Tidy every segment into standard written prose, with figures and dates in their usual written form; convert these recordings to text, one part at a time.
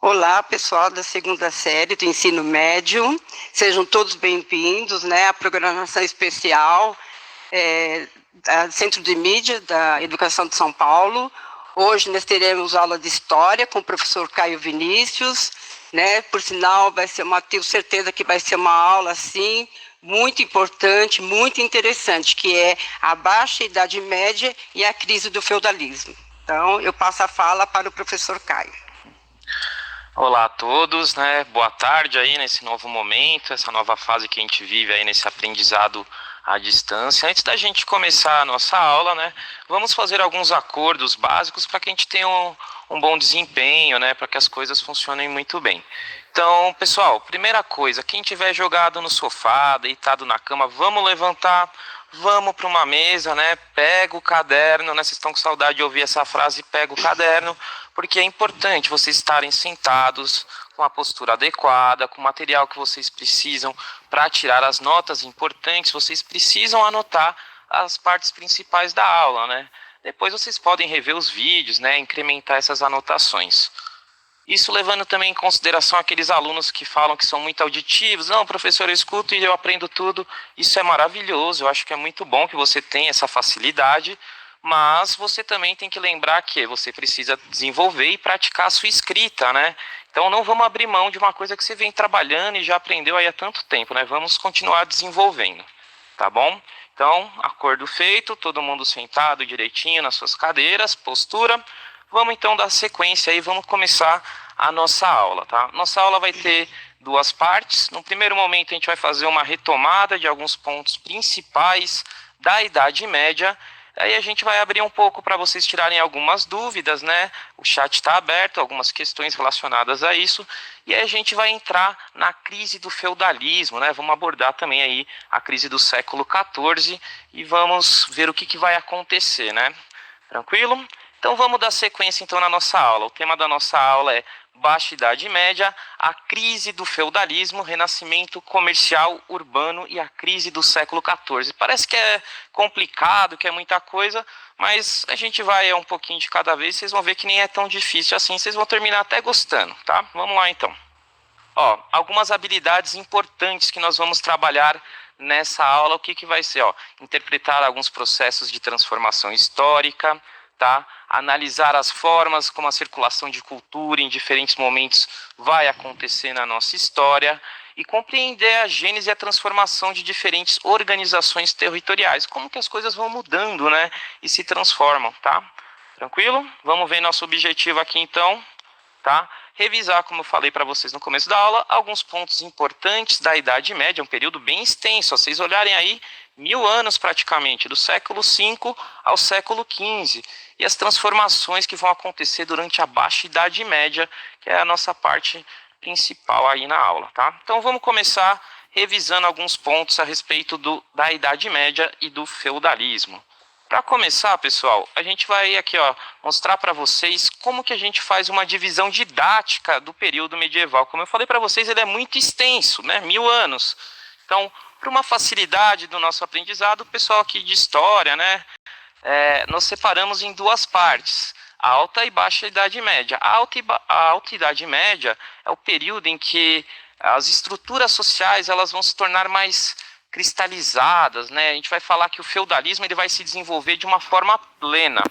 Olá, pessoal da segunda série do ensino médio, sejam todos bem-vindos, né, à programação especial do Centro de Mídia da Educação de São Paulo. Hoje nós teremos aula de História com o professor Caio Vinícius, né, por sinal tenho certeza que vai ser uma aula, assim, muito importante, muito interessante, que é a Baixa Idade Média e a crise do feudalismo. Então, eu passo a fala para o professor Caio. Olá a todos, né? Boa tarde aí nesse novo momento, essa nova fase que a gente vive aí nesse aprendizado à distância. Antes da gente começar a nossa aula, né? Vamos fazer alguns acordos básicos para que a gente tenha um bom desempenho, né? Para que as coisas funcionem muito bem. Então, pessoal, primeira coisa, quem tiver jogado no sofá, deitado na cama, vamos levantar, vamos para uma mesa, né? Pega o caderno, né? Vocês estão com saudade de ouvir essa frase, pega o caderno, porque é importante vocês estarem sentados com a postura adequada, com o material que vocês precisam para tirar as notas importantes. Vocês precisam anotar as partes principais da aula, né? Depois vocês podem rever os vídeos, né? Incrementar essas anotações. Isso levando também em consideração aqueles alunos que falam que são muito auditivos. Não, professor, eu escuto e eu aprendo tudo. Isso é maravilhoso, eu acho que é muito bom que você tenha essa facilidade, mas você também tem que lembrar que você precisa desenvolver e praticar a sua escrita, né? Então não vamos abrir mão de uma coisa que você vem trabalhando e já aprendeu aí há tanto tempo, né? Vamos continuar desenvolvendo, tá bom? Então, acordo feito, todo mundo sentado direitinho nas suas cadeiras, postura. Vamos então dar sequência aí, vamos começar a nossa aula, tá? Nossa aula vai ter duas partes. No primeiro momento a gente vai fazer uma retomada de alguns pontos principais da Idade Média. Aí a gente vai abrir um pouco para vocês tirarem algumas dúvidas, né? O chat está aberto, algumas questões relacionadas a isso. E aí a gente vai entrar na crise do feudalismo, né? Vamos abordar também aí a crise do século XIV e vamos ver o que vai acontecer, né? Tranquilo? Então vamos dar sequência então na nossa aula. O tema da nossa aula é Baixa Idade Média, a crise do feudalismo, renascimento comercial urbano e a crise do século XIV. Parece que é complicado, que é muita coisa, mas a gente vai um pouquinho de cada vez, vocês vão ver que nem é tão difícil assim, vocês vão terminar até gostando, tá? Vamos lá então. Ó, algumas habilidades importantes que nós vamos trabalhar nessa aula, o que vai ser? Ó, interpretar alguns processos de transformação histórica, tá? Analisar as formas como a circulação de cultura em diferentes momentos vai acontecer na nossa história e compreender a gênese e a transformação de diferentes organizações territoriais, como que as coisas vão mudando, né, e se transformam, tá? Tranquilo? Vamos ver nosso objetivo aqui então, tá? Revisar, como eu falei para vocês no começo da aula, alguns pontos importantes da Idade Média, um período bem extenso. Se vocês olharem aí, 1000 anos praticamente, do século V ao século XV. E as transformações que vão acontecer durante a Baixa Idade Média, que é a nossa parte principal aí na aula, tá? Então vamos começar revisando alguns pontos a respeito da Idade Média e do feudalismo. Para começar, pessoal, a gente vai aqui mostrar para vocês como que a gente faz uma divisão didática do período medieval. Como eu falei para vocês, ele é muito extenso, né? 1000 anos. Então, para uma facilidade do nosso aprendizado, o pessoal aqui de História, né? Nós separamos em duas partes, a Alta e Baixa Idade Média. A Alta Idade Média é o período em que as estruturas sociais elas vão se tornar mais cristalizadas, né? A gente vai falar que o feudalismo ele vai se desenvolver de uma forma plena.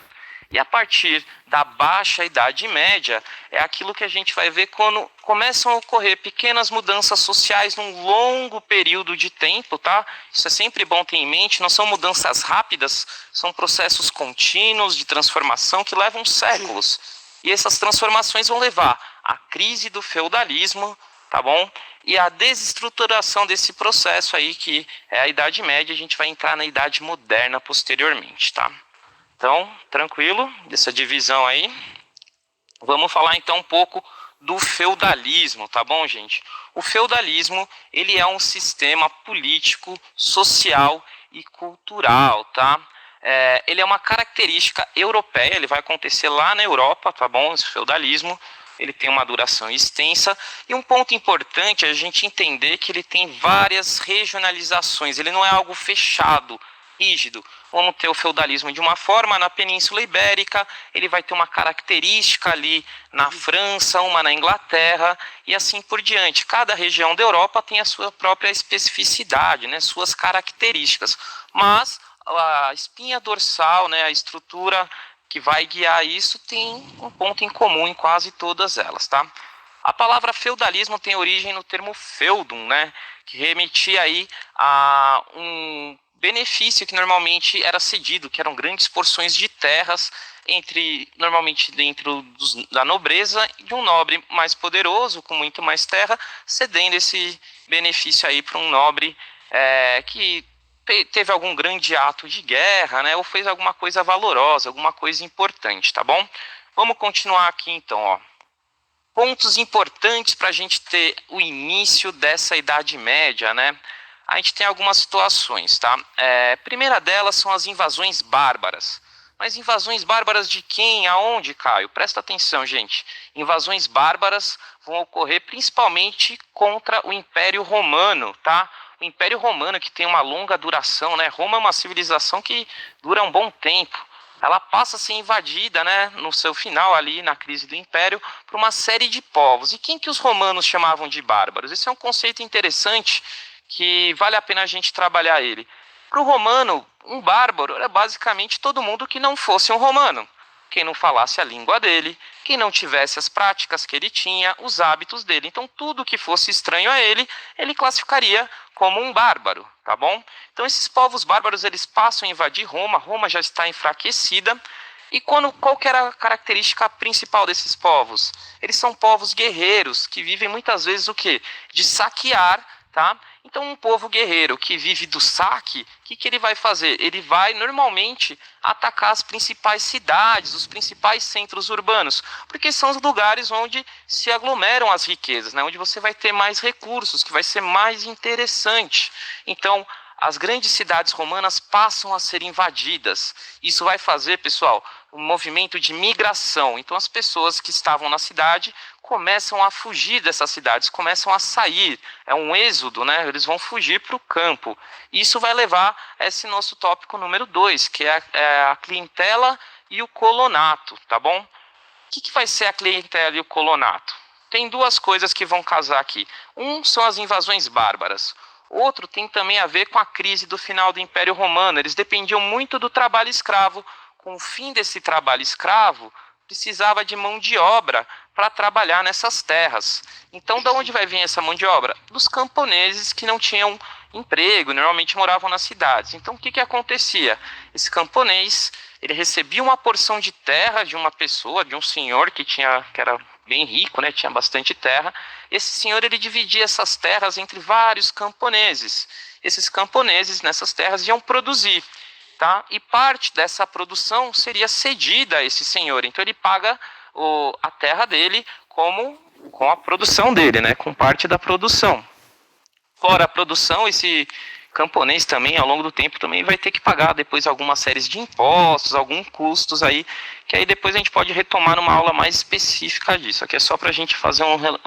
E a partir da Baixa Idade Média é aquilo que a gente vai ver quando começam a ocorrer pequenas mudanças sociais num longo período de tempo, tá? Isso é sempre bom ter em mente, não são mudanças rápidas, são processos contínuos de transformação que levam séculos. E essas transformações vão levar à crise do feudalismo, tá bom? E a desestruturação desse processo aí, que é a Idade Média, a gente vai entrar na Idade Moderna posteriormente, tá? Então, tranquilo, dessa divisão aí. Vamos falar então um pouco do feudalismo, tá bom, gente? O feudalismo, ele é um sistema político, social e cultural, tá? Ele é uma característica europeia, ele vai acontecer lá na Europa, tá bom? Esse feudalismo, ele tem uma duração extensa. E um ponto importante é a gente entender que ele tem várias regionalizações, ele não é algo fechado, rígido. Vamos ter o feudalismo de uma forma na Península Ibérica, ele vai ter uma característica ali na França, uma na Inglaterra e assim por diante. Cada região da Europa tem a sua própria especificidade, né, suas características, mas a espinha dorsal, né, a estrutura que vai guiar isso tem um ponto em comum em quase todas elas, tá? A palavra feudalismo tem origem no termo feudum, né, que remetia aí a um benefício que normalmente era cedido, que eram grandes porções de terras normalmente dentro da nobreza e de um nobre mais poderoso, com muito mais terra, cedendo esse benefício aí para um nobre que teve algum grande ato de guerra, né, ou fez alguma coisa valorosa, alguma coisa importante, tá bom? Vamos continuar aqui então, ó. Pontos importantes para a gente ter o início dessa Idade Média, né? A gente tem algumas situações, tá? A primeira delas são as invasões bárbaras. Mas invasões bárbaras de quem? Aonde, Caio? Presta atenção, gente. Invasões bárbaras vão ocorrer principalmente contra o Império Romano, tá? O Império Romano, que tem uma longa duração, né? Roma é uma civilização que dura um bom tempo. Ela passa a ser invadida, né, no seu final ali, na crise do Império, por uma série de povos. E quem que os romanos chamavam de bárbaros? Esse é um conceito interessante que vale a pena a gente trabalhar ele. Para o romano, um bárbaro era basicamente todo mundo que não fosse um romano. Quem não falasse a língua dele, quem não tivesse as práticas que ele tinha, os hábitos dele. Então, tudo que fosse estranho a ele, ele classificaria como um bárbaro, tá bom? Então, esses povos bárbaros, eles passam a invadir Roma, Roma já está enfraquecida. E qual que era a característica principal desses povos? Eles são povos guerreiros, que vivem muitas vezes o quê? De saquear, tá? Então, um povo guerreiro que vive do saque, o que ele vai fazer? Ele vai, normalmente, atacar as principais cidades, os principais centros urbanos, porque são os lugares onde se aglomeram as riquezas, né? Onde você vai ter mais recursos, que vai ser mais interessante. Então, as grandes cidades romanas passam a ser invadidas. Isso vai fazer, pessoal, um movimento de migração. Então, as pessoas que estavam na cidade começam a fugir dessas cidades, começam a sair. É um êxodo, né? Eles vão fugir para o campo. Isso vai levar a esse nosso tópico número 2, que é a clientela e o colonato, tá bom? O que vai ser a clientela e o colonato? Tem duas coisas que vão casar aqui. Um são as invasões bárbaras. Outro tem também a ver com a crise do final do Império Romano. Eles dependiam muito do trabalho escravo. Com o fim desse trabalho escravo, precisava de mão de obra para trabalhar nessas terras. Então, de onde vai vir essa mão de obra? Dos camponeses que não tinham emprego, normalmente moravam nas cidades. Então, o que acontecia? Esse camponês, ele recebia uma porção de terra de uma pessoa, de um senhor que era bem rico, né, tinha bastante terra. Esse senhor, ele dividia essas terras entre vários camponeses. Esses camponeses nessas terras iam produzir, tá? E parte dessa produção seria cedida a esse senhor. Então ele paga a terra dele com a produção dele, né, com parte da produção. Fora a produção, esse camponês também, ao longo do tempo, também vai ter que pagar depois algumas séries de impostos, alguns custos aí, que aí depois a gente pode retomar numa aula mais específica disso. Aqui é só para a gente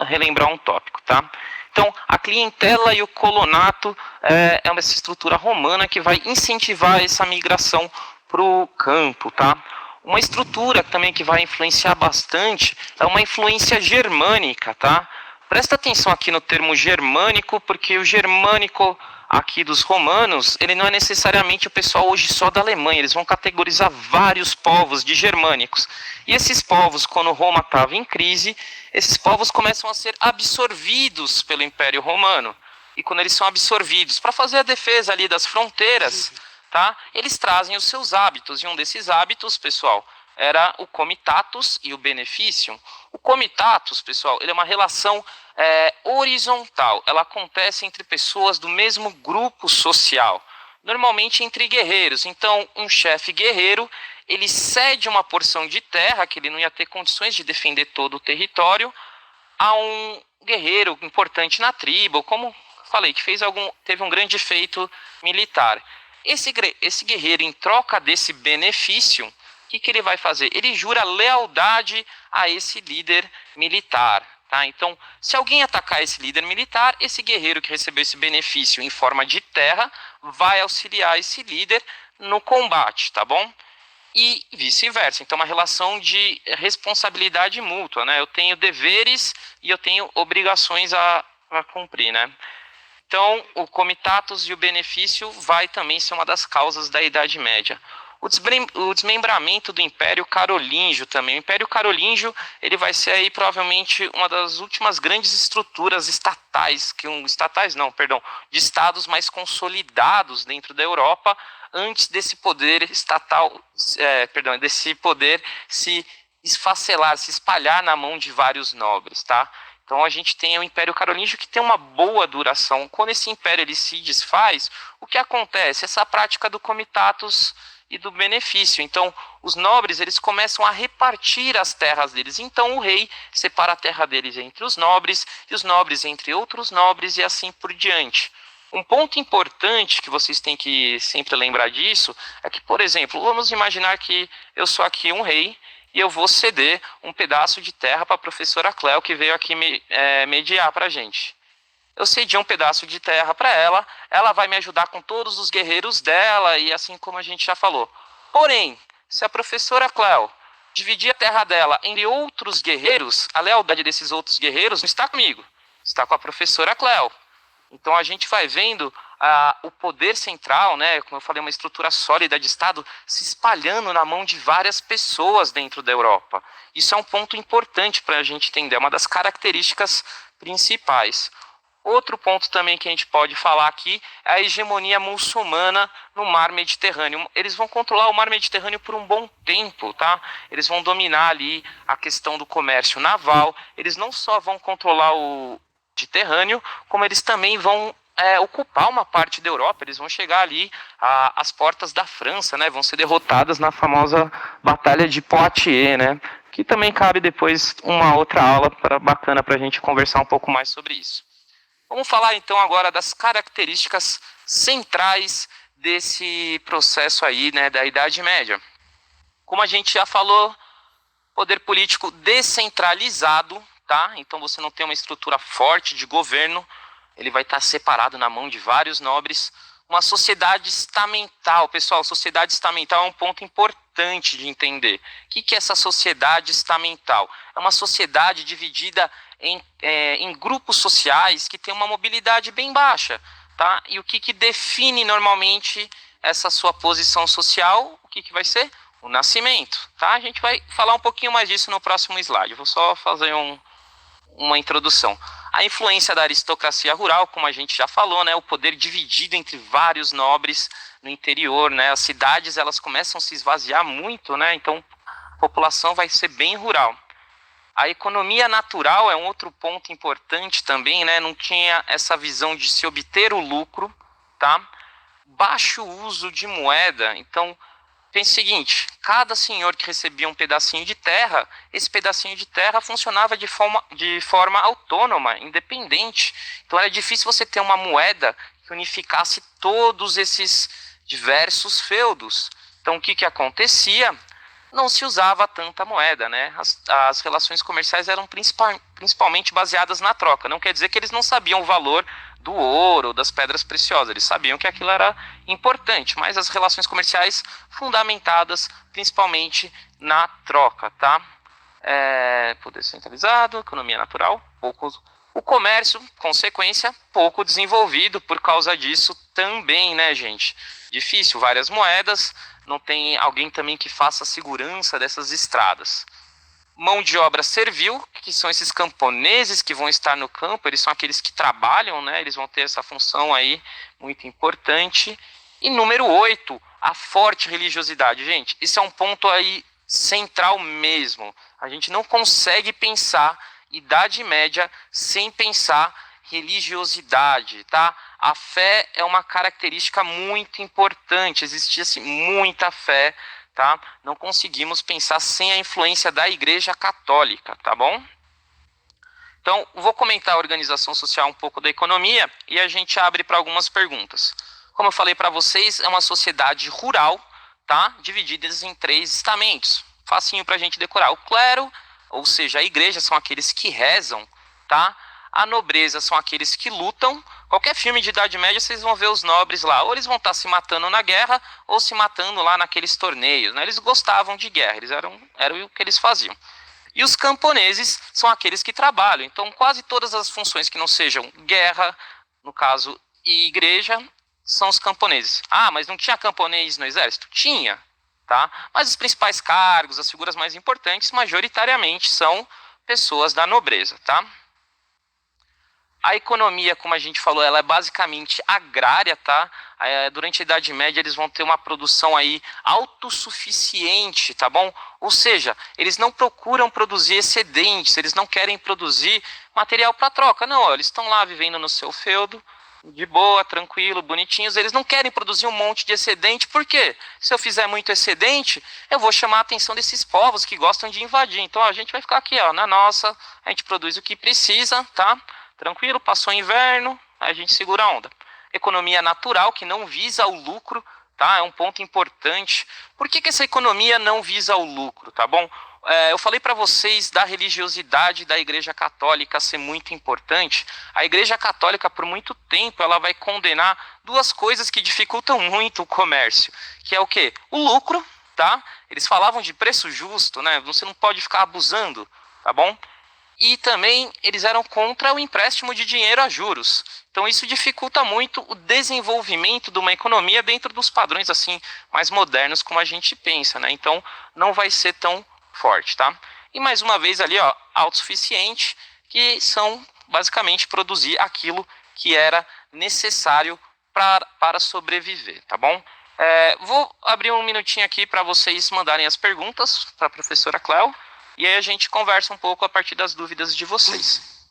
relembrar um tópico, tá? Então, a clientela e o colonato é essa estrutura romana que vai incentivar essa migração para o campo, tá? Uma estrutura também que vai influenciar bastante é uma influência germânica, tá? Presta atenção aqui no termo germânico, porque o germânico aqui dos romanos, ele não é necessariamente o pessoal hoje só da Alemanha, eles vão categorizar vários povos de germânicos. E esses povos, quando Roma estava em crise, esses povos começam a ser absorvidos pelo Império Romano. E quando eles são absorvidos para fazer a defesa ali das fronteiras, tá? Eles trazem os seus hábitos, e um desses hábitos, pessoal, era o comitatus e o beneficium. O comitatus, pessoal, ele é uma relação horizontal. Ela acontece entre pessoas do mesmo grupo social, normalmente entre guerreiros. Então, um chefe guerreiro, ele cede uma porção de terra, que ele não ia ter condições de defender todo o território, a um guerreiro importante na tribo, como falei, que teve um grande feito militar. Esse guerreiro, em troca desse benefício, o que ele vai fazer? Ele jura lealdade a esse líder militar, Tá? Então, se alguém atacar esse líder militar, esse guerreiro que recebeu esse benefício em forma de terra vai auxiliar esse líder no combate, tá bom? E vice-versa. Então, uma relação de responsabilidade mútua, né? Eu tenho deveres e eu tenho obrigações a cumprir, né? Então, o comitatus e o benefício vai também ser uma das causas da Idade Média. O desmembramento do Império Carolíngio também. O Império Carolíngio ele vai ser aí provavelmente uma das últimas grandes estruturas estatais, de estados mais consolidados dentro da Europa, antes desse poder estatal, desse poder se esfacelar, se espalhar na mão de vários nobres, tá? Então a gente tem o Império Carolíngio que tem uma boa duração. Quando esse império ele se desfaz, o que acontece? Essa prática do comitatus e do benefício. Então, os nobres eles começam a repartir as terras deles. Então, o rei separa a terra deles entre os nobres, e os nobres entre outros nobres, e assim por diante. Um ponto importante que vocês têm que sempre lembrar disso é que, por exemplo, vamos imaginar que eu sou aqui um rei e eu vou ceder um pedaço de terra para a professora Cleo, que veio aqui mediar para a gente. Eu cedi um pedaço de terra para ela vai me ajudar com todos os guerreiros dela, e assim como a gente já falou. Porém, se a professora Cleo dividir a terra dela entre outros guerreiros, a lealdade desses outros guerreiros não está comigo, está com a professora Cleo. Então a gente vai vendo o poder central, né, como eu falei, uma estrutura sólida de Estado, se espalhando na mão de várias pessoas dentro da Europa. Isso é um ponto importante para a gente entender, é uma das características principais. Outro ponto também que a gente pode falar aqui é a hegemonia muçulmana no mar Mediterrâneo. Eles vão controlar o mar Mediterrâneo por um bom tempo, tá? Eles vão dominar ali a questão do comércio naval. Eles não só vão controlar o Mediterrâneo, como eles também vão ocupar uma parte da Europa. Eles vão chegar ali às portas da França, né? Vão ser derrotadas na famosa Batalha de Poitiers, né? Que também cabe depois uma outra aula bacana para a gente conversar um pouco mais sobre isso. Vamos falar então agora das características centrais desse processo aí, né, da Idade Média. Como a gente já falou, poder político descentralizado, tá? Então você não tem uma estrutura forte de governo, ele vai estar separado na mão de vários nobres. Uma sociedade estamental, pessoal, sociedade estamental é um ponto importante de entender. O que é essa sociedade estamental? É uma sociedade dividida em grupos sociais que tem uma mobilidade bem baixa, tá? E o que define normalmente essa sua posição social? O que vai ser? O nascimento, tá? A gente vai falar um pouquinho mais disso no próximo slide. Vou só fazer uma introdução. A influência da aristocracia rural, como a gente já falou, né? O poder dividido entre vários nobres no interior, né? As cidades elas começam a se esvaziar muito, né? Então a população vai ser bem rural. A economia natural é um outro ponto importante também, né? Não tinha essa visão de se obter o lucro, tá? Baixo uso de moeda. Então, pense o seguinte, cada senhor que recebia um pedacinho de terra, esse pedacinho de terra funcionava de forma autônoma, independente. Então, era difícil você ter uma moeda que unificasse todos esses diversos feudos. Então, o que acontecia? Não se usava tanta moeda, né? As relações comerciais eram principalmente baseadas na troca. Não quer dizer que eles não sabiam o valor do ouro, das pedras preciosas. Eles sabiam que aquilo era importante, mas as relações comerciais fundamentadas principalmente na troca, tá? Poder centralizado, economia natural, o comércio, consequência, pouco desenvolvido por causa disso também, né, gente? Difícil, várias moedas, não tem alguém também que faça a segurança dessas estradas. Mão de obra servil, que são esses camponeses que vão estar no campo, eles são aqueles que trabalham, né? Eles vão ter essa função aí muito importante. E número 8, a forte religiosidade. Gente, isso é um ponto aí central mesmo. A gente não consegue pensar Idade Média sem pensar religiosidade, tá? A fé é uma característica muito importante, existia assim, muita fé, tá? Não conseguimos pensar sem a influência da Igreja Católica, tá bom? Então, vou comentar a organização social um pouco da economia e a gente abre para algumas perguntas. Como eu falei para vocês, é uma sociedade rural, tá? Dividida em 3 estamentos. Facinho para a gente decorar. O clero, ou seja, a igreja, são aqueles que rezam, tá? A nobreza são aqueles que lutam. Qualquer filme de Idade Média, vocês vão ver os nobres lá. Ou eles vão estar se matando na guerra, ou se matando lá naqueles torneios, né? Eles gostavam de guerra, era o que eles faziam. E os camponeses são aqueles que trabalham. Então, quase todas as funções que não sejam guerra, no caso, e igreja, são os camponeses. Ah, mas não tinha camponês no exército? Tinha, tá? Mas os principais cargos, as figuras mais importantes, majoritariamente são pessoas da nobreza, tá? A economia, como a gente falou, ela é basicamente agrária, tá? Durante a Idade Média eles vão ter uma produção aí autossuficiente, tá bom? Ou seja, eles não procuram produzir excedentes, eles não querem produzir material para troca, não. Ó, eles estão lá vivendo no seu feudo, de boa, tranquilo, bonitinhos. Eles não querem produzir um monte de excedente, por quê? Se eu fizer muito excedente, eu vou chamar a atenção desses povos que gostam de invadir. Então a gente vai ficar aqui, ó, na nossa, a gente produz o que precisa, tá? Tranquilo, passou o inverno, a gente segura a onda. Economia natural, que não visa o lucro, tá? É um ponto importante. Por que essa economia não visa o lucro, tá bom? Eu falei para vocês da religiosidade da Igreja Católica ser muito importante. A Igreja Católica, por muito tempo, ela vai condenar duas coisas que dificultam muito o comércio, que é o quê? O lucro, tá? Eles falavam de preço justo, né? Você não pode ficar abusando, tá bom? E também eles eram contra o empréstimo de dinheiro a juros. Então isso dificulta muito o desenvolvimento de uma economia dentro dos padrões assim mais modernos como a gente pensa, né? Então não vai ser tão forte, tá? E mais uma vez ali, ó, autossuficiente, que são basicamente produzir aquilo que era necessário para sobreviver, tá bom? Vou abrir um minutinho aqui para vocês mandarem as perguntas para a professora Cléo. E aí a gente conversa um pouco a partir das dúvidas de vocês.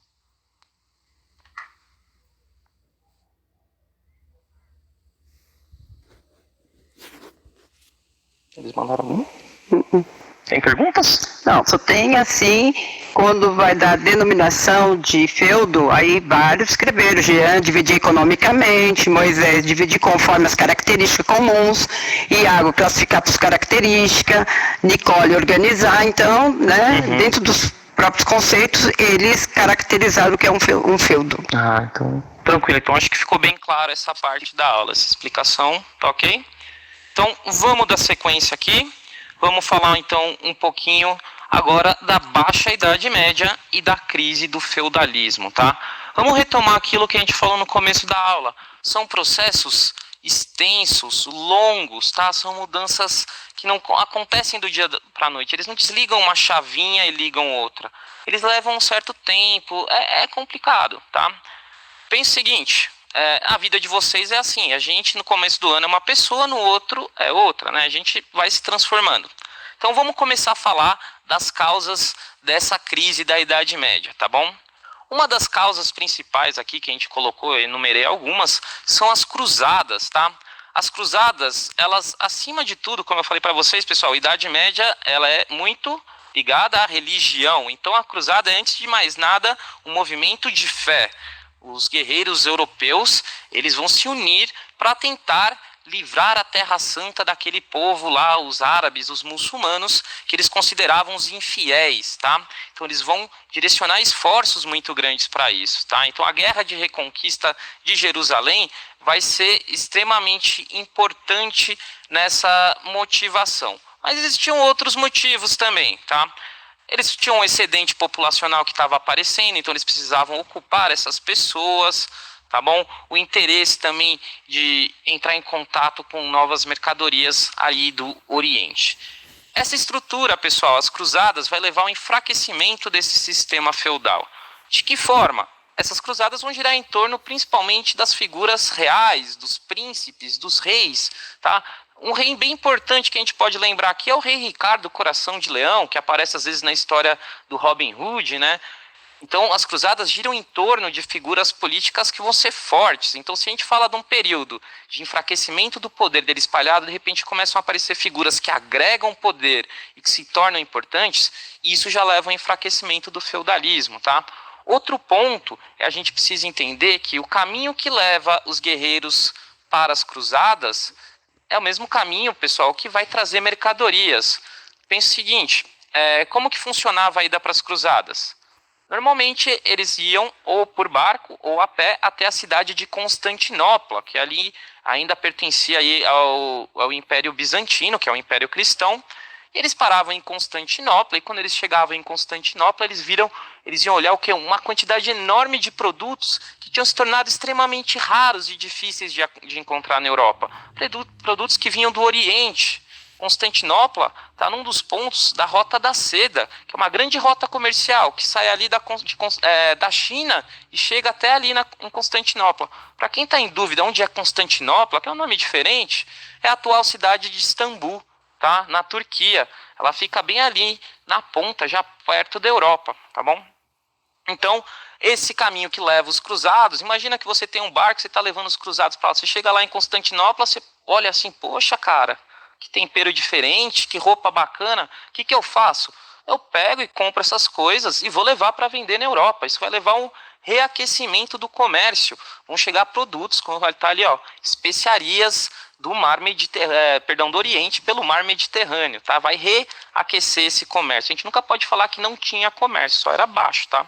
Eles mandaram um? Tem perguntas? Não, só tem assim, quando vai dar denominação de feudo, aí vários escreveram, Jean dividir economicamente, Moisés dividir conforme as características comuns, Iago classificar por características, Nicole organizar, então, né, dentro dos próprios conceitos, eles caracterizaram o que é um feudo. Ah, então, tranquilo. Então acho que ficou bem claro essa parte da aula, essa explicação, tá ok? Então vamos dar sequência aqui. Vamos falar então um pouquinho agora da Baixa Idade Média e da crise do feudalismo, tá? Vamos retomar aquilo que a gente falou no começo da aula. São processos extensos, longos, tá? São mudanças que não acontecem do dia para a noite. Eles não desligam uma chavinha e ligam outra. Eles levam um certo tempo. É complicado, tá? Pense o seguinte. A vida de vocês é assim, a gente no começo do ano é uma pessoa, no outro é outra, né? A gente vai se transformando. Então vamos começar a falar das causas dessa crise da Idade Média, tá bom? Uma das causas principais aqui que a gente colocou, eu enumerei algumas, são as cruzadas, tá? As cruzadas, elas, acima de tudo, como eu falei para vocês, pessoal, a Idade Média, ela é muito ligada à religião. Então a cruzada é, antes de mais nada, um movimento de fé. Os guerreiros europeus, eles vão se unir para tentar livrar a Terra Santa daquele povo lá, os árabes, os muçulmanos, que eles consideravam os infiéis, tá? Então eles vão direcionar esforços muito grandes para isso, tá? Então a guerra de reconquista de Jerusalém vai ser extremamente importante nessa motivação. Mas existiam outros motivos também, tá? Eles tinham um excedente populacional que estava aparecendo, então eles precisavam ocupar essas pessoas, tá bom? O interesse também de entrar em contato com novas mercadorias aí do Oriente. Essa estrutura, pessoal, as cruzadas, vai levar ao enfraquecimento desse sistema feudal. De que forma? Essas cruzadas vão girar em torno principalmente das figuras reais, dos príncipes, dos reis, tá? Um rei bem importante que a gente pode lembrar aqui é o rei Ricardo Coração de Leão, que aparece às vezes na história do Robin Hood, né? Então, as cruzadas giram em torno de figuras políticas que vão ser fortes. Então, se a gente fala de um período de enfraquecimento do poder dele espalhado, de repente começam a aparecer figuras que agregam poder e que se tornam importantes, e isso já leva ao enfraquecimento do feudalismo, tá? Outro ponto é a gente precisa entender que o caminho que leva os guerreiros para as cruzadas é o mesmo caminho, pessoal, que vai trazer mercadorias. Pense o seguinte, como que funcionava a ida para as cruzadas? Normalmente eles iam ou por barco ou a pé até a cidade de Constantinopla, que ali ainda pertencia aí ao Império Bizantino, que é o Império Cristão. E eles paravam em Constantinopla, e quando eles chegavam em Constantinopla, eles iam olhar o quê? Uma quantidade enorme de produtos que tinham se tornado extremamente raros e difíceis de encontrar na Europa. Produtos que vinham do Oriente. Constantinopla está num dos pontos da Rota da Seda, que é uma grande rota comercial que sai ali da China e chega até ali em Constantinopla. Para quem está em dúvida onde é Constantinopla, que é um nome diferente, é a atual cidade de Istambul, tá? Na Turquia. Ela fica bem ali na ponta, já perto da Europa, tá bom? Então, esse caminho que leva os cruzados, imagina que você tem um barco, você está levando os cruzados para lá, você chega lá em Constantinopla, você olha assim, poxa, cara, que tempero diferente, que roupa bacana, o que eu faço? Eu pego e compro essas coisas e vou levar para vender na Europa. Isso vai levar um reaquecimento do comércio. Vão chegar produtos, como vai estar ali, ó, especiarias do do Oriente pelo mar Mediterrâneo, tá? Vai reaquecer esse comércio. A gente nunca pode falar que não tinha comércio, só era baixo, tá?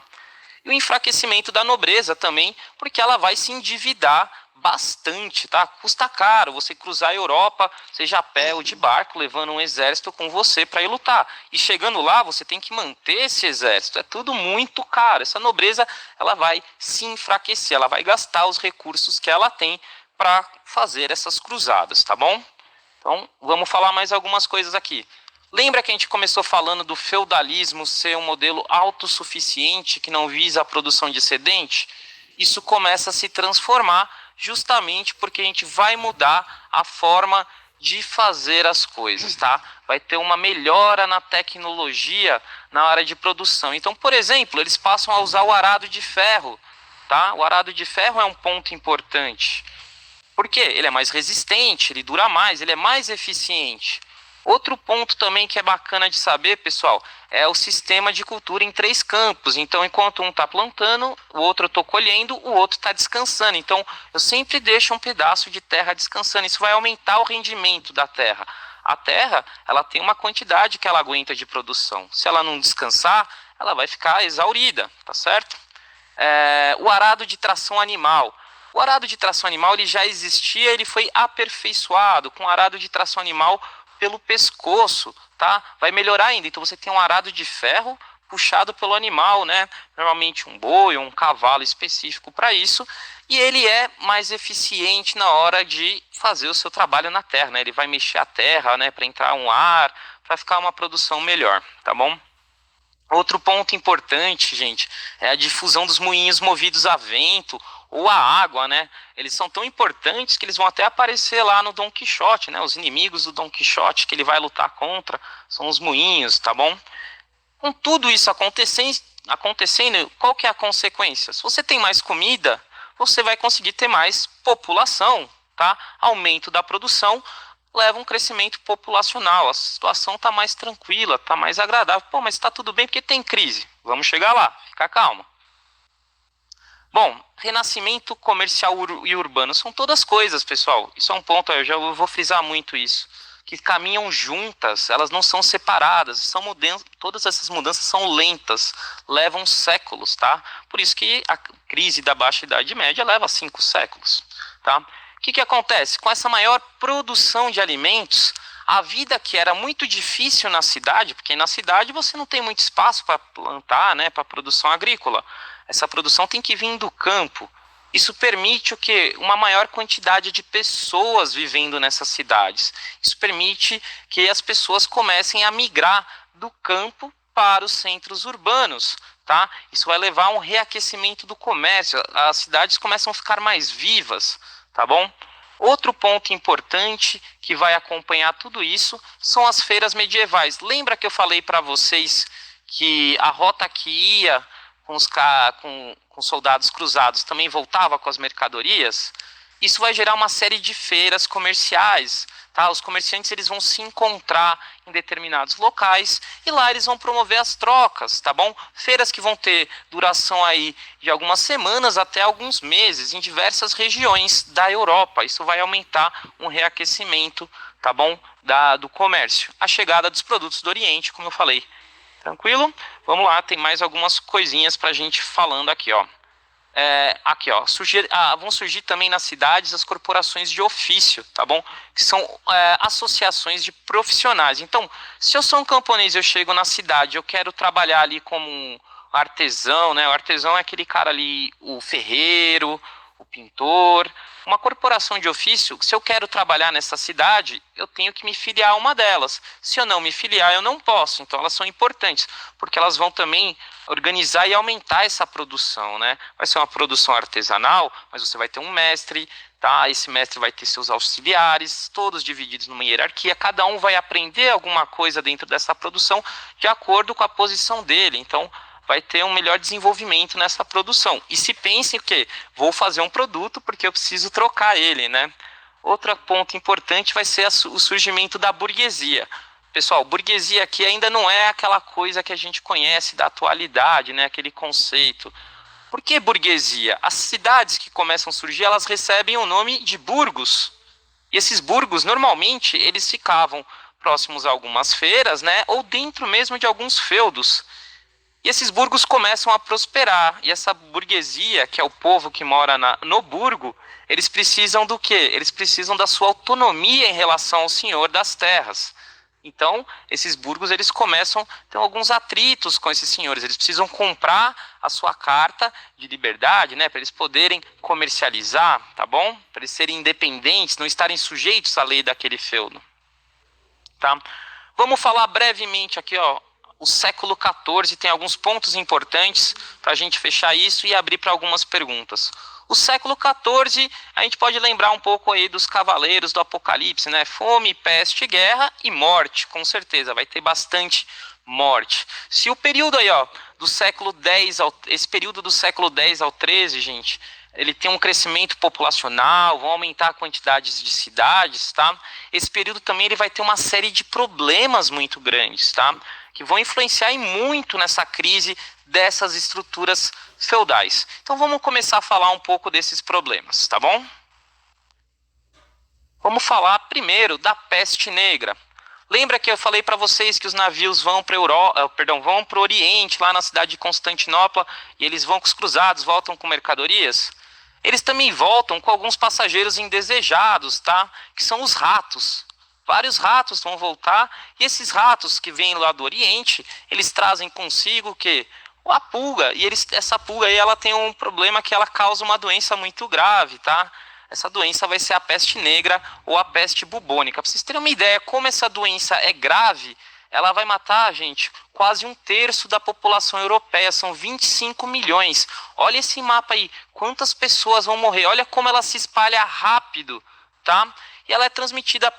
E o enfraquecimento da nobreza também, porque ela vai se endividar bastante, tá? Custa caro você cruzar a Europa, seja a pé ou de barco, levando um exército com você para ir lutar. E chegando lá, você tem que manter esse exército. É tudo muito caro. Essa nobreza, ela vai se enfraquecer, ela vai gastar os recursos que ela tem para fazer essas cruzadas, tá bom? Então, vamos falar mais algumas coisas aqui. Lembra que a gente começou falando do feudalismo ser um modelo autossuficiente que não visa a produção de excedente? Isso começa a se transformar justamente porque a gente vai mudar a forma de fazer as coisas, tá? Vai ter uma melhora na tecnologia na hora de produção. Então, por exemplo, eles passam a usar o arado de ferro, tá? O arado de ferro é um ponto importante. Por quê? Ele é mais resistente, ele dura mais, ele é mais eficiente. Outro ponto também que é bacana de saber, pessoal, é o sistema de cultura em 3 campos. Então, enquanto um está plantando, o outro eu estou colhendo, o outro está descansando. Então, eu sempre deixo um pedaço de terra descansando. Isso vai aumentar o rendimento da terra. A terra, ela tem uma quantidade que ela aguenta de produção. Se ela não descansar, ela vai ficar exaurida, tá certo? O arado de tração animal. O arado de tração animal ele já existia, ele foi aperfeiçoado com arado de tração animal pelo pescoço, tá? Vai melhorar ainda. Então você tem um arado de ferro puxado pelo animal, né? Normalmente um boi ou um cavalo específico para isso, e ele é mais eficiente na hora de fazer o seu trabalho na terra, né? Ele vai mexer a terra, né, para entrar um ar, para ficar uma produção melhor, tá bom? Outro ponto importante, gente, é a difusão dos moinhos movidos a vento ou a água, né? Eles são tão importantes que eles vão até aparecer lá no Dom Quixote, né? Os inimigos do Dom Quixote que ele vai lutar contra são os moinhos, tá bom? Com tudo isso acontecendo, qual que é a consequência? Se você tem mais comida, você vai conseguir ter mais população, tá? Aumento da produção leva um crescimento populacional, a situação está mais tranquila, está mais agradável. Pô, mas está tudo bem porque tem crise. Vamos chegar lá, fica calma. Bom, renascimento comercial e urbano são todas coisas, pessoal. Isso é um ponto, eu já vou frisar muito isso. Que caminham juntas, elas não são separadas. Todas essas mudanças são lentas, levam séculos, tá? Por isso que a crise da Baixa Idade Média leva 5 séculos, tá? O que acontece? Com essa maior produção de alimentos, a vida que era muito difícil na cidade, porque na cidade você não tem muito espaço para plantar, né, para produção agrícola. Essa produção tem que vir do campo. Isso permite o quê? Uma maior quantidade de pessoas vivendo nessas cidades. Isso permite que as pessoas comecem a migrar do campo para os centros urbanos, tá? Isso vai levar a um reaquecimento do comércio. As cidades começam a ficar mais vivas, tá bom? Outro ponto importante que vai acompanhar tudo isso são as feiras medievais. Lembra que eu falei para vocês que a rota que ia com soldados cruzados também voltava com as mercadorias? Isso vai gerar uma série de feiras comerciais, tá? Os comerciantes eles vão se encontrar em determinados locais e lá eles vão promover as trocas, tá bom? Feiras que vão ter duração aí de algumas semanas até alguns meses em diversas regiões da Europa. Isso vai aumentar um reaquecimento, tá bom? Do comércio. A chegada dos produtos do Oriente, como eu falei. Tranquilo? Vamos lá, tem mais algumas coisinhas para a gente falando aqui, ó. Vão surgir também nas cidades as corporações de ofício, tá bom? Que são associações de profissionais. Então, se eu sou um camponês, eu chego na cidade, eu quero trabalhar ali como um artesão, né? O artesão é aquele cara ali, o ferreiro, o pintor. Uma corporação de ofício, se eu quero trabalhar nessa cidade, eu tenho que me filiar a uma delas. Se eu não me filiar, eu não posso. Então, elas são importantes, porque elas vão também organizar e aumentar essa produção, né? Vai ser uma produção artesanal, mas você vai ter um mestre, tá? Esse mestre vai ter seus auxiliares, todos divididos numa hierarquia. Cada um vai aprender alguma coisa dentro dessa produção de acordo com a posição dele. Então, vai ter um melhor desenvolvimento nessa produção. E se pense o quê? Vou fazer um produto porque eu preciso trocar ele, né? Outro ponto importante vai ser o surgimento da burguesia. Pessoal, burguesia aqui ainda não é aquela coisa que a gente conhece da atualidade, né? Aquele conceito. Por que burguesia? As cidades que começam a surgir, elas recebem o nome de burgos. E esses burgos, normalmente, eles ficavam próximos a algumas feiras, né? Ou dentro mesmo de alguns feudos. E esses burgos começam a prosperar. E essa burguesia, que é o povo que mora no burgo, eles precisam do quê? Eles precisam da sua autonomia em relação ao senhor das terras. Então, esses burgos, eles começam a ter alguns atritos com esses senhores. Eles precisam comprar a sua carta de liberdade, né, para eles poderem comercializar, tá bom? Para eles serem independentes, não estarem sujeitos à lei daquele feudo. Tá? Vamos falar brevemente aqui, ó. O século XIV tem alguns pontos importantes para a gente fechar isso e abrir para algumas perguntas. O século XIV, a gente pode lembrar um pouco aí dos cavaleiros do Apocalipse, né? Fome, peste, guerra e morte, com certeza, vai ter bastante morte. Se o período aí, ó, do século X, esse período do século X ao XIII, gente, ele tem um crescimento populacional, vão aumentar a quantidade de cidades, tá? Esse período também ele vai ter uma série de problemas muito grandes, tá? Que vão influenciar muito nessa crise dessas estruturas feudais. Então vamos começar a falar um pouco desses problemas, tá bom? Vamos falar primeiro da peste negra. Lembra que eu falei para vocês que os navios vão para o Oriente, lá na cidade de Constantinopla, e eles vão com os cruzados, voltam com mercadorias? Eles também voltam com alguns passageiros indesejados, tá? Que são os ratos. Vários ratos vão voltar, e esses ratos que vêm lá do Oriente, eles trazem consigo o quê? A pulga, e essa pulga aí, ela tem um problema que ela causa uma doença muito grave, tá? Essa doença vai ser a peste negra ou a peste bubônica. Para vocês terem uma ideia como essa doença é grave, ela vai matar, gente, quase 1/3 da população europeia, são 25 milhões. Olha esse mapa aí, quantas pessoas vão morrer, olha como ela se espalha rápido, tá? E ela é transmitida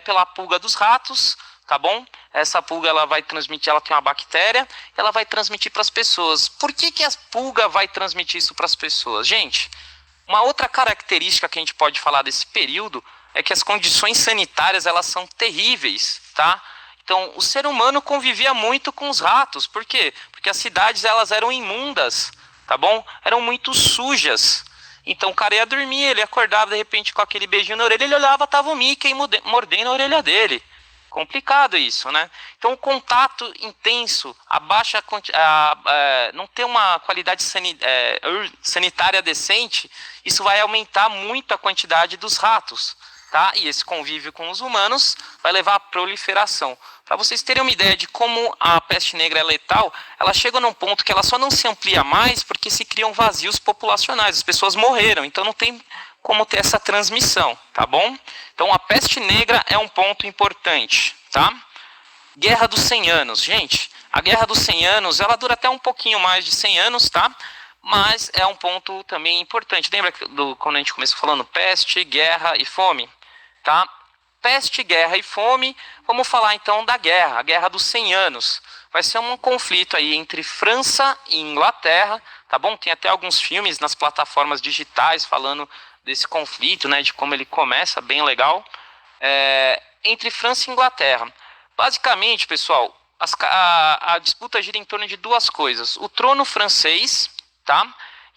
pela pulga dos ratos, tá bom? Essa pulga ela vai transmitir, ela tem uma bactéria, ela vai transmitir para as pessoas. Por que a pulga vai transmitir isso para as pessoas? Gente, uma outra característica que a gente pode falar desse período é que as condições sanitárias elas são terríveis, tá? Então, o ser humano convivia muito com os ratos. Por quê? Porque as cidades elas eram imundas, tá bom? Eram muito sujas. Então o cara ia dormir, ele acordava de repente com aquele beijinho na orelha, ele olhava, tava o Mickey mordendo a orelha dele. Complicado isso, né? Então o contato intenso, não ter uma qualidade sanitária decente, isso vai aumentar muito a quantidade dos ratos, tá? E esse convívio com os humanos vai levar à proliferação. Para vocês terem uma ideia de como a peste negra é letal, ela chega num ponto que ela só não se amplia mais porque se criam vazios populacionais, as pessoas morreram, então não tem como ter essa transmissão, tá bom? Então a peste negra é um ponto importante, tá? Guerra dos 100 anos, gente, a Guerra dos 100 anos, ela dura até um pouquinho mais de 100 anos, tá? Mas é um ponto também importante, lembra quando a gente começou falando peste, guerra e fome, tá? Peste, guerra e fome, vamos falar então da guerra, a Guerra dos 100 anos. Vai ser um conflito aí entre França e Inglaterra, tá bom? Tem até alguns filmes nas plataformas digitais falando desse conflito, né, de como ele começa, bem legal, entre França e Inglaterra. Basicamente, pessoal, a disputa gira em torno de duas coisas, o trono francês, tá?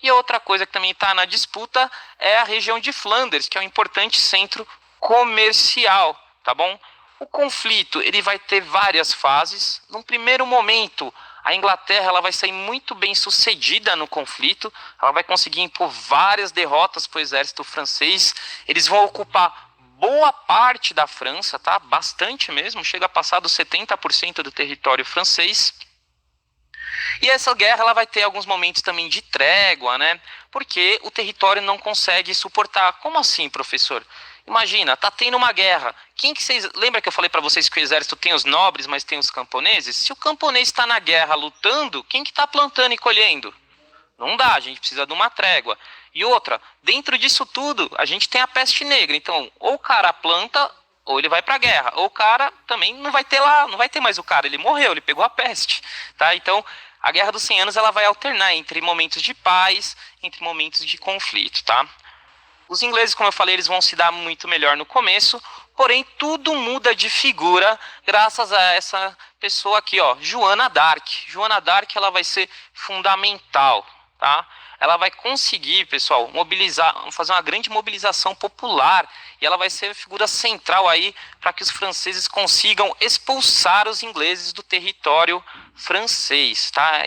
E outra coisa que também está na disputa é a região de Flandres, que é um importante centro comercial, tá bom? O conflito ele vai ter várias fases. Num primeiro momento, a Inglaterra ela vai sair muito bem sucedida no conflito. Ela vai conseguir impor várias derrotas para o exército francês. Eles vão ocupar boa parte da França, tá? Bastante mesmo, chega a passar dos 70% do território francês. E essa guerra ela vai ter alguns momentos também de trégua, né? Porque o território não consegue suportar. Como assim, professor? Imagina, tá tendo uma guerra. Quem que vocês lembra que eu falei para vocês que o exército tem os nobres, mas tem os camponeses? Se o camponês está na guerra lutando, quem que está plantando e colhendo? Não dá, a gente precisa de uma trégua. E outra, dentro disso tudo, a gente tem a peste negra. Então, ou o cara planta, ou ele vai para a guerra. Ou o cara também não vai ter lá, não vai ter mais o cara, ele morreu, ele pegou a peste, tá? Então, a Guerra dos 100 Anos ela vai alternar entre momentos de paz, entre momentos de conflito, tá? Os ingleses, como eu falei, eles vão se dar muito melhor no começo, porém tudo muda de figura graças a essa pessoa aqui, ó, Joana d'Arc. Joana d'Arc ela vai ser fundamental, tá? Ela vai conseguir, pessoal, mobilizar, fazer uma grande mobilização popular e ela vai ser a figura central aí para que os franceses consigam expulsar os ingleses do território francês, tá?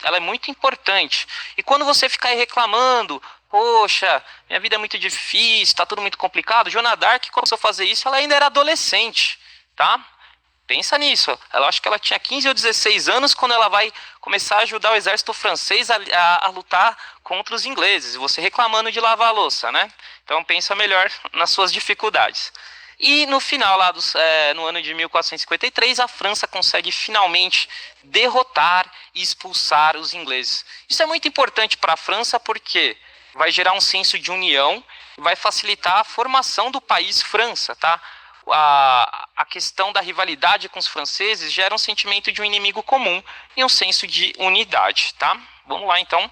Ela é muito importante. E quando você ficar aí reclamando, poxa, minha vida é muito difícil, está tudo muito complicado. Joana d'Arc começou a fazer isso, ela ainda era adolescente, tá? Pensa nisso. Ela acho que ela tinha 15 ou 16 anos quando ela vai começar a ajudar o exército francês a lutar contra os ingleses. E você reclamando de lavar a louça, né? Então pensa melhor nas suas dificuldades. E no final, lá no ano de 1453, a França consegue finalmente derrotar e expulsar os ingleses. Isso é muito importante para a França porque vai gerar um senso de união e vai facilitar a formação do país França, tá? A questão da rivalidade com os franceses gera um sentimento de um inimigo comum e um senso de unidade, tá? Vamos lá, então,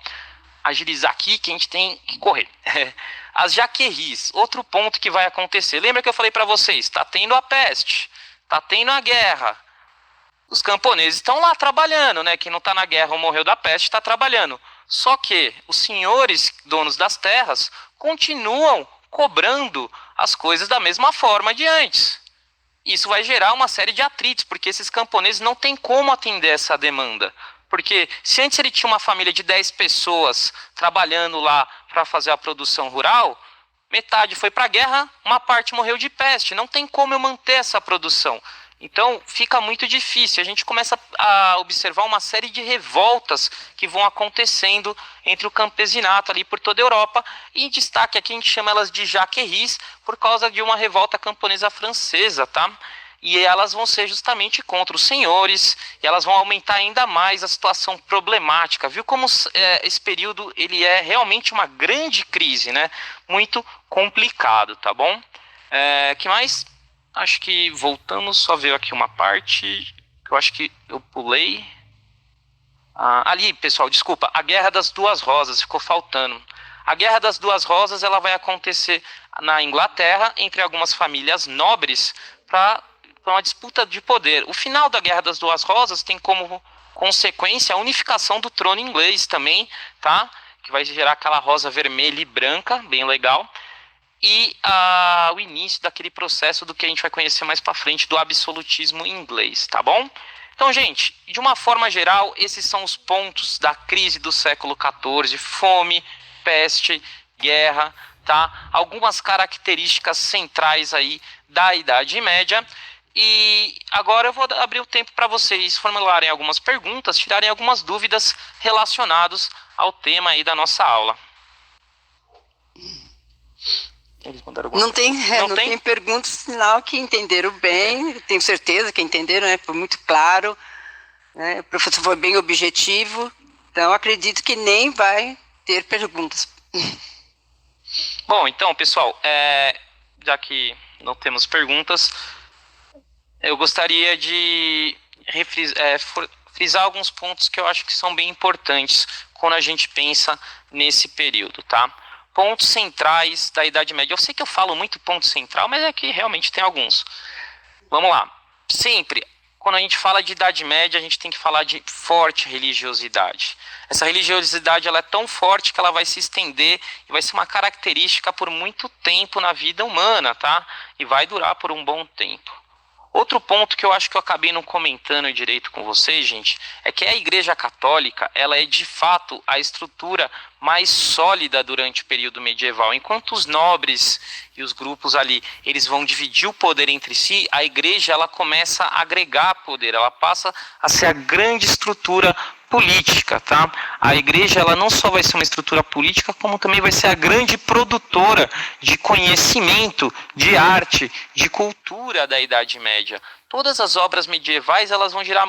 agilizar aqui que a gente tem que correr. As Jaqueries, outro ponto que vai acontecer. Lembra que eu falei para vocês? Está tendo a peste, está tendo a guerra. Os camponeses estão lá trabalhando, né? Quem não está na guerra ou morreu da peste está trabalhando. Só que os senhores donos das terras continuam cobrando as coisas da mesma forma de antes. Isso vai gerar uma série de atritos, porque esses camponeses não têm como atender essa demanda. Porque se antes ele tinha uma família de 10 pessoas trabalhando lá para fazer a produção rural, metade foi para a guerra, uma parte morreu de peste. Não tem como eu manter essa produção. Então fica muito difícil. A gente começa a observar uma série de revoltas que vão acontecendo entre o campesinato ali por toda a Europa. E em destaque aqui a gente chama elas de Jaqueries por causa de uma revolta camponesa francesa, tá? E elas vão ser justamente contra os senhores, e elas vão aumentar ainda mais a situação problemática. Viu como esse período ele é realmente uma grande crise, né? Muito complicado, tá bom? Que mais? Acho que voltamos, só veio aqui uma parte que eu acho que eu pulei. Ali, pessoal, desculpa, a Guerra das Duas Rosas, ficou faltando. A Guerra das Duas Rosas ela vai acontecer na Inglaterra entre algumas famílias nobres para uma disputa de poder. O final da Guerra das Duas Rosas tem como consequência a unificação do trono inglês também, tá? Que vai gerar aquela rosa vermelha e branca, bem legal. E o início daquele processo do que a gente vai conhecer mais para frente, do absolutismo inglês, tá bom? Então, gente, de uma forma geral, esses são os pontos da crise do século XIV: fome, peste, guerra, tá? Algumas características centrais aí da Idade Média. E agora eu vou abrir o tempo para vocês formularem algumas perguntas, tirarem algumas dúvidas relacionadas ao tema aí da nossa aula. Não tem perguntas, sinal que entenderam bem, tenho certeza que entenderam, né? Foi muito claro, né? O professor foi bem objetivo, então acredito que nem vai ter perguntas. Bom, então, pessoal, já que não temos perguntas, eu gostaria de frisar alguns pontos que eu acho que são bem importantes quando a gente pensa nesse período, tá? Pontos centrais da Idade Média. Eu sei que eu falo muito ponto central, mas é que realmente tem alguns. Vamos lá. Sempre, quando a gente fala de Idade Média, a gente tem que falar de forte religiosidade. Essa religiosidade ela é tão forte que ela vai se estender e vai ser uma característica por muito tempo na vida humana, tá? E vai durar por um bom tempo. Outro ponto que eu acho que eu acabei não comentando direito com vocês, gente, é que a Igreja Católica, ela é de fato a estrutura mais sólida durante o período medieval. Enquanto os nobres e os grupos ali, eles vão dividir o poder entre si, a Igreja, ela começa a agregar poder, ela passa a ser a grande estrutura política, tá? A Igreja, ela não só vai ser uma estrutura política, como também vai ser a grande produtora de conhecimento, de arte, de cultura da Idade Média. Todas as obras medievais, elas vão girar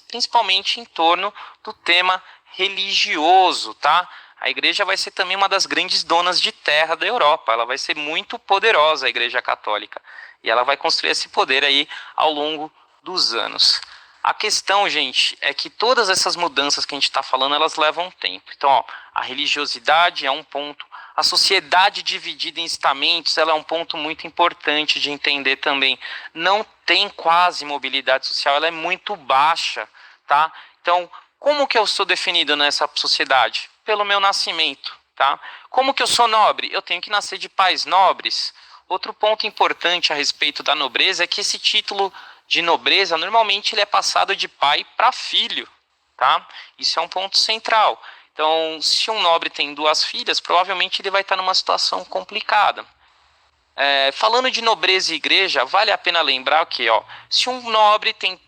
principalmente em torno do tema religioso, tá? A Igreja vai ser também uma das grandes donas de terra da Europa, ela vai ser muito poderosa, a Igreja Católica, e ela vai construir esse poder aí ao longo dos anos. A questão, gente, é que todas essas mudanças que a gente está falando, elas levam tempo. Então, ó, a religiosidade é um ponto, a sociedade dividida em estamentos, ela é um ponto muito importante de entender também. Não tem quase mobilidade social, ela é muito baixa, tá? Então, como que eu sou definido nessa sociedade? Pelo meu nascimento, tá? Como que eu sou nobre? Eu tenho que nascer de pais nobres. Outro ponto importante a respeito da nobreza é que esse título de nobreza, normalmente ele é passado de pai para filho, tá? Isso é um ponto central. Então, se um nobre tem 2 filhas, provavelmente ele vai estar numa situação complicada. Falando de nobreza e igreja, vale a pena lembrar que, ó, se um nobre tem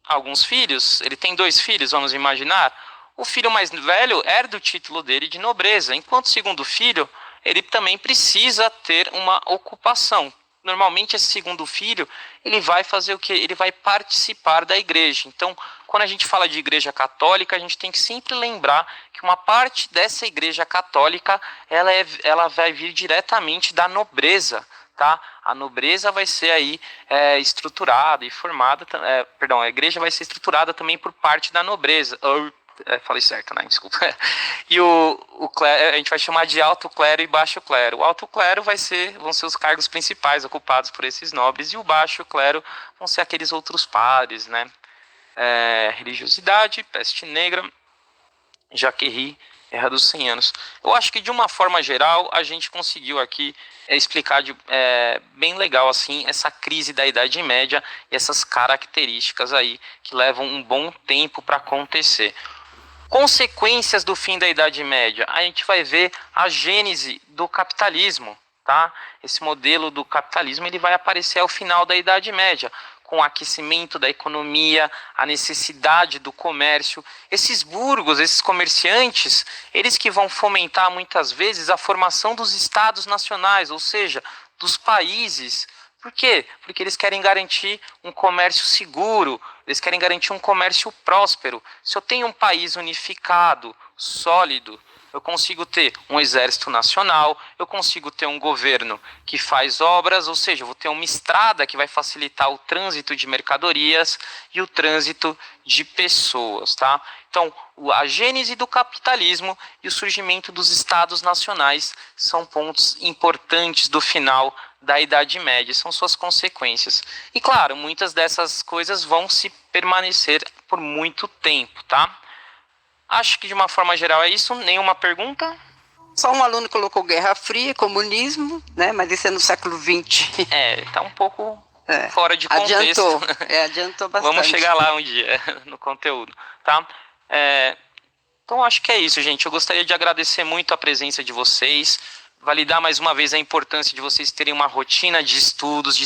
alguns filhos, ele tem 2 filhos, vamos imaginar, o filho mais velho herda o título dele de nobreza, enquanto o segundo filho, ele também precisa ter uma ocupação. Normalmente esse segundo filho, ele vai fazer o quê? Ele vai participar da igreja. Então, quando a gente fala de igreja católica, a gente tem que sempre lembrar que uma parte dessa igreja católica, ela vai vir diretamente da nobreza, tá? A nobreza vai ser aí estruturada e formada, a igreja vai ser estruturada também por parte da nobreza. Falei certo, né? Desculpa. E o clero, a gente vai chamar de alto clero e baixo clero. O alto clero vão ser os cargos principais ocupados por esses nobres, e o baixo clero vão ser aqueles outros padres, né? Religiosidade, peste negra, Jaquerie, Guerra dos 100 Anos. Eu acho que, de uma forma geral, a gente conseguiu aqui explicar bem legal assim essa crise da Idade Média e essas características aí que levam um bom tempo para acontecer. Consequências do fim da Idade Média. A gente vai ver a gênese do capitalismo, tá? Esse modelo do capitalismo ele vai aparecer ao final da Idade Média, com o aquecimento da economia, a necessidade do comércio. Esses burgos, esses comerciantes, eles que vão fomentar muitas vezes a formação dos estados nacionais, ou seja, dos países. Por quê? Porque eles querem garantir um comércio seguro, eles querem garantir um comércio próspero. Se eu tenho um país unificado, sólido, eu consigo ter um exército nacional, eu consigo ter um governo que faz obras, ou seja, eu vou ter uma estrada que vai facilitar o trânsito de mercadorias e o trânsito de pessoas, tá? Então, a gênese do capitalismo e o surgimento dos estados nacionais são pontos importantes do final da Idade Média, são suas consequências. E claro, muitas dessas coisas vão se permanecer por muito tempo, tá? Acho que de uma forma geral é isso. Nenhuma pergunta? Só um aluno colocou Guerra Fria, comunismo, né? Mas isso é no século XX. Tá um pouco fora de contexto. Adiantou bastante. Vamos chegar lá um dia no conteúdo, tá? Então acho que é isso, gente. Eu gostaria de agradecer muito a presença de vocês, validar mais uma vez a importância de vocês terem uma rotina de estudos, de